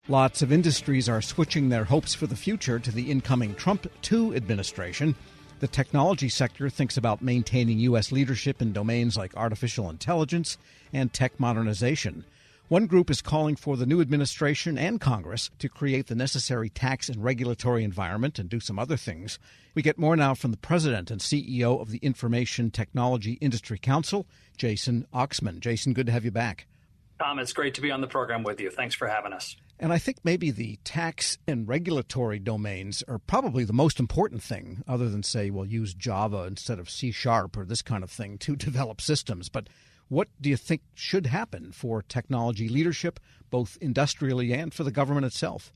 Lots of industries are switching their hopes for the future to the incoming Trump 2 administration. The technology sector thinks about maintaining U.S. leadership in domains like artificial intelligence and tech modernization. One group is calling for the new administration and Congress to create the necessary tax and regulatory environment and do some other things. We get more now from the president and CEO of the Information Technology Industry Council, Jason Oxman. Jason, good to have you back. Tom, it's great to be on the program with you. Thanks for having us. And I think maybe the tax and regulatory domains are probably the most important thing, other than, say, well, use Java instead of C# or this kind of thing to develop systems. But what do you think should happen for technology leadership, both industrially and for the government itself?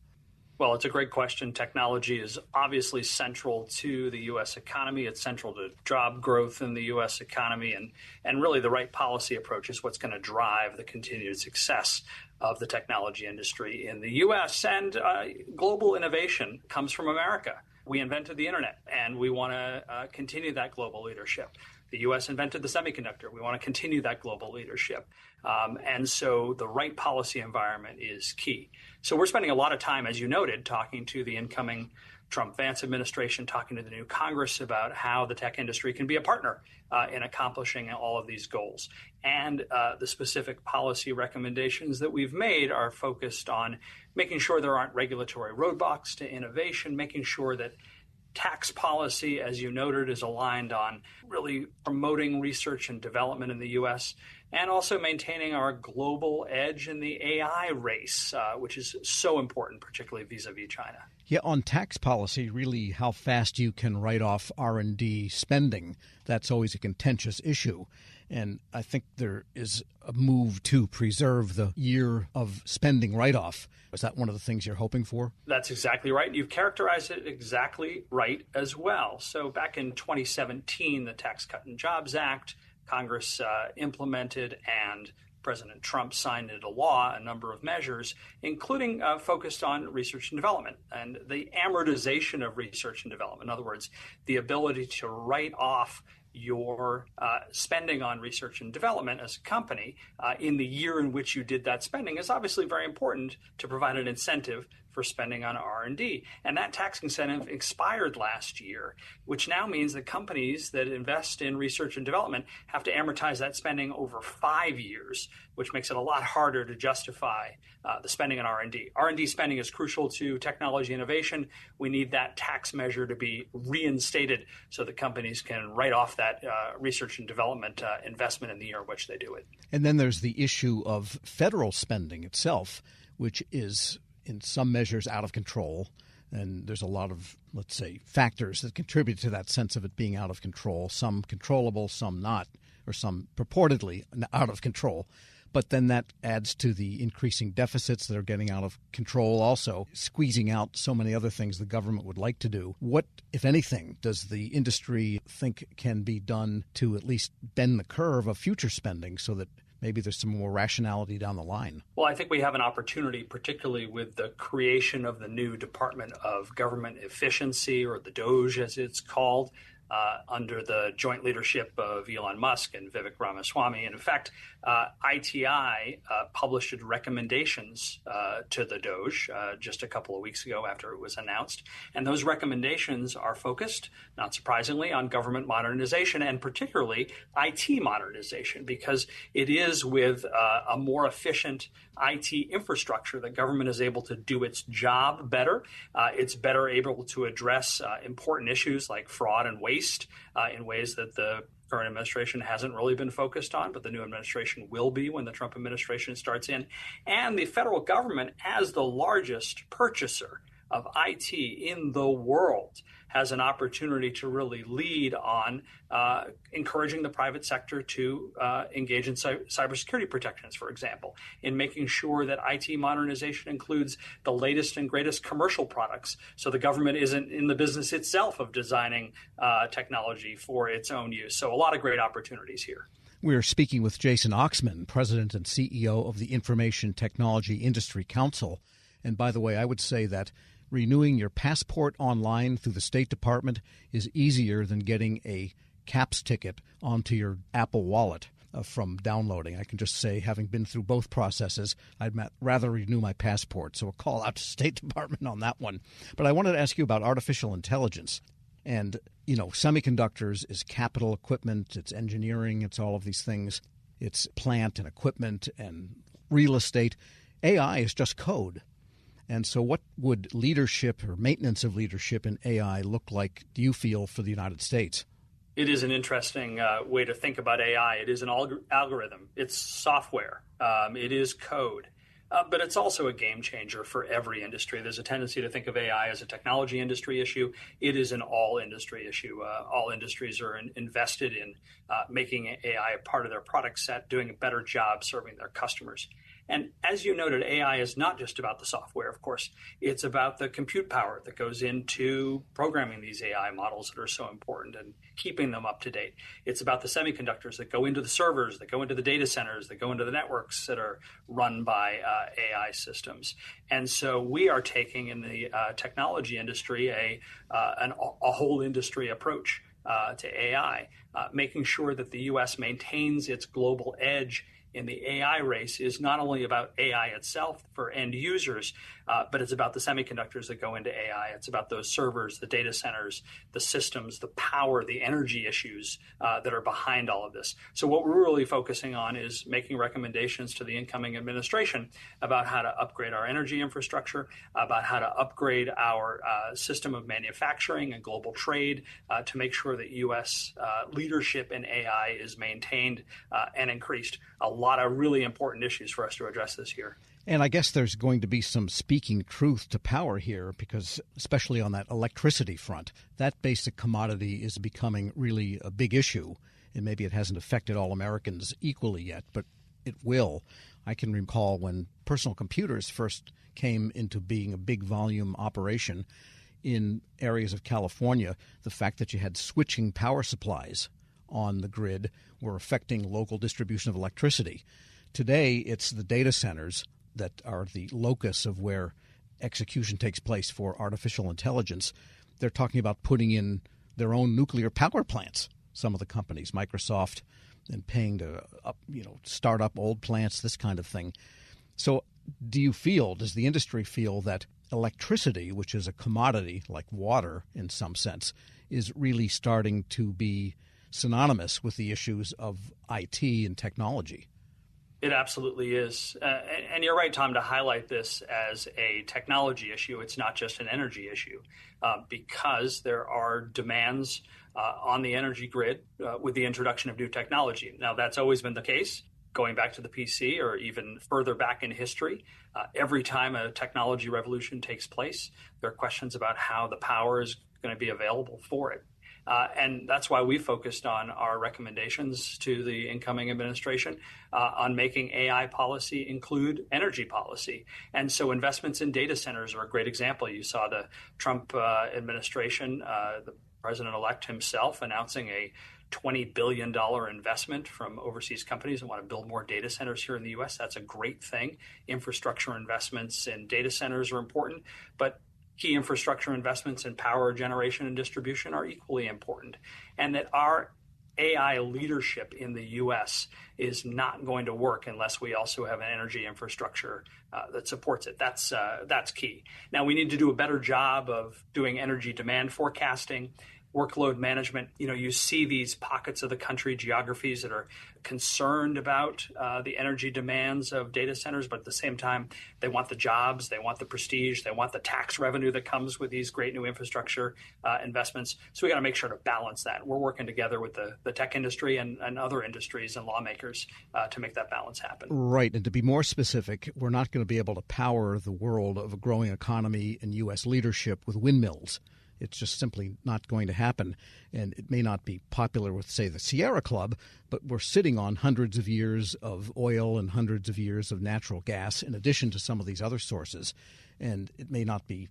Well, it's a great question. Technology is obviously central to the U.S. economy. It's central to job growth in the U.S. economy. And really the right policy approach is what's going to drive the continued success of the technology industry in the U.S. And global innovation comes from America. We invented the internet, and we want to continue that global leadership. The U.S. invented the semiconductor. We want to continue that global leadership. And so the right policy environment is key. So we're spending a lot of time, as you noted, talking to the incoming Trump-Vance administration, talking to the new Congress about how the tech industry can be a partner in accomplishing all of these goals. And the specific policy recommendations that we've made are focused on making sure there aren't regulatory roadblocks to innovation, making sure that tax policy, as you noted, is aligned on really promoting research and development in the U.S., and also maintaining our global edge in the AI race, which is so important, particularly vis-a-vis China. Yeah, on tax policy, really how fast you can write off R&D spending, that's always a contentious issue. And I think there is a move to preserve the year of spending write-off. Is that one of the things you're hoping for? That's exactly right. You've characterized it exactly right as well. So back in 2017, the Tax Cut and Jobs Act, Congress implemented, and President Trump signed into law a number of measures, including focused on research and development and the amortization of research and development. In other words, the ability to write off your spending on research and development as a company in the year in which you did that spending is obviously very important to provide an incentive for spending on R&D. And that tax incentive expired last year, which now means that companies that invest in research and development have to amortize that spending over 5 years, which makes it a lot harder to justify the spending on R&D. R&D spending is crucial to technology innovation. We need that tax measure to be reinstated so that companies can write off that research and development investment in the year in which they do it. And then there's the issue of federal spending itself, which is in some measures out of control. And there's a lot of, let's say, factors that contribute to that sense of it being out of control, some controllable, some not, or some purportedly out of control. But then that adds to the increasing deficits that are getting out of control, also squeezing out so many other things the government would like to do. What, if anything, does the industry think can be done to at least bend the curve of future spending so that maybe there's some more rationality down the line? Well, I think we have an opportunity, particularly with the creation of the new Department of Government Efficiency, or the DOGE as it's called, under the joint leadership of Elon Musk and Vivek Ramaswamy. And in fact, ITI published recommendations to the DOGE just a couple of weeks ago after it was announced. And those recommendations are focused, not surprisingly, on government modernization, and particularly IT modernization, because it is with a more efficient IT infrastructure that government is able to do its job better. It's better able to address important issues like fraud and waste in ways that the current administration hasn't really been focused on, but the new administration will be when the Trump administration starts in. And the federal government, as the largest purchaser of IT in the world, has an opportunity to really lead on encouraging the private sector to engage in cybersecurity protections, for example, in making sure that IT modernization includes the latest and greatest commercial products, so the government isn't in the business itself of designing technology for its own use. So a lot of great opportunities here. We're speaking with Jason Oxman, President and CEO of the Information Technology Industry Council. And by the way, I would say that renewing your passport online through the State Department is easier than getting a CAPS ticket onto your Apple Wallet. from downloading. I can just say, having been through both processes, I'd rather renew my passport. So a call out to State Department on that one. But I wanted to ask you about artificial intelligence. And, semiconductors is capital equipment, it's engineering, it's all of these things. It's plant and equipment and real estate. AI is just code. And so what would leadership or maintenance of leadership in AI look like, do you feel, for the United States? It is an interesting way to think about AI. It is an algorithm. It's software. It is code. But it's also a game changer for every industry. There's a tendency to think of AI as a technology industry issue. It is an all industry issue. All industries are invested in making AI a part of their product set, doing a better job serving their customers. And as you noted, AI is not just about the software, of course. It's about the compute power that goes into programming these AI models that are so important and keeping them up to date. It's about the semiconductors that go into the servers, that go into the data centers, that go into the networks that are run by AI systems. And so we are taking in the technology industry a whole industry approach to AI, making sure that the U.S. maintains its global edge in the AI race is not only about AI itself for end users, but it's about the semiconductors that go into AI. It's about those servers, the data centers, the systems, the power, the energy issues that are behind all of this. So what we're really focusing on is making recommendations to the incoming administration about how to upgrade our energy infrastructure, about how to upgrade our system of manufacturing and global trade to make sure that U.S. leadership in AI is maintained and increased. A lot of really important issues for us to address this year. And I guess there's going to be some speaking truth to power here because, especially on that electricity front, that basic commodity is becoming really a big issue. And maybe it hasn't affected all Americans equally yet, but it will. I can recall when personal computers first came into being a big volume operation in areas of California, the fact that you had switching power supplies on the grid were affecting local distribution of electricity. Today, it's the data centers that are the locus of where execution takes place for artificial intelligence. They're talking about putting in their own nuclear power plants, some of the companies, Microsoft, and paying to start up old plants, this kind of thing. So does the industry feel that electricity, which is a commodity like water in some sense, is really starting to be synonymous with the issues of IT and technology? It absolutely is. And you're right, Tom, to highlight this as a technology issue. It's not just an energy issue because there are demands on the energy grid with the introduction of new technology. Now, that's always been the case. Going back to the PC or even further back in history, every time a technology revolution takes place, there are questions about how the power is going to be available for it. And that's why we focused on our recommendations to the incoming administration on making AI policy include energy policy. And so investments in data centers are a great example. You saw the Trump administration, the president-elect himself, announcing a $20 billion investment from overseas companies that want to build more data centers here in the U.S. That's a great thing. Infrastructure investments in data centers are important, but key infrastructure investments in power generation and distribution are equally important. And that our AI leadership in the U.S. is not going to work unless we also have an energy infrastructure that supports it. That's key. Now, we need to do a better job of doing energy demand forecasting, workload management. You see these pockets of the country, geographies that are concerned about the energy demands of data centers, but at the same time, they want the jobs, they want the prestige, they want the tax revenue that comes with these great new infrastructure investments. So we got to make sure to balance that. We're working together with the tech industry and other industries and lawmakers to make that balance happen. Right. And to be more specific, we're not going to be able to power the world of a growing economy and U.S. leadership with windmills. It's just simply not going to happen. And it may not be popular with, say, the Sierra Club, but we're sitting on hundreds of years of oil and hundreds of years of natural gas in addition to some of these other sources. And it may not be,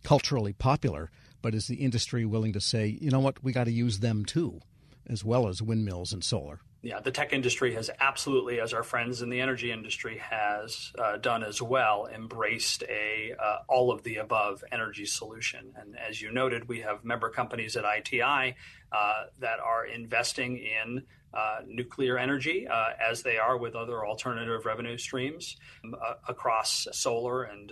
culturally popular, but is the industry willing to say, you know what, we got to use them too, as well as windmills and solar? Yeah, the tech industry has absolutely, as our friends in the energy industry has done as well, embraced a all of the above energy solution. And as you noted, we have member companies at ITI that are investing in nuclear energy, as they are with other alternative revenue streams across solar and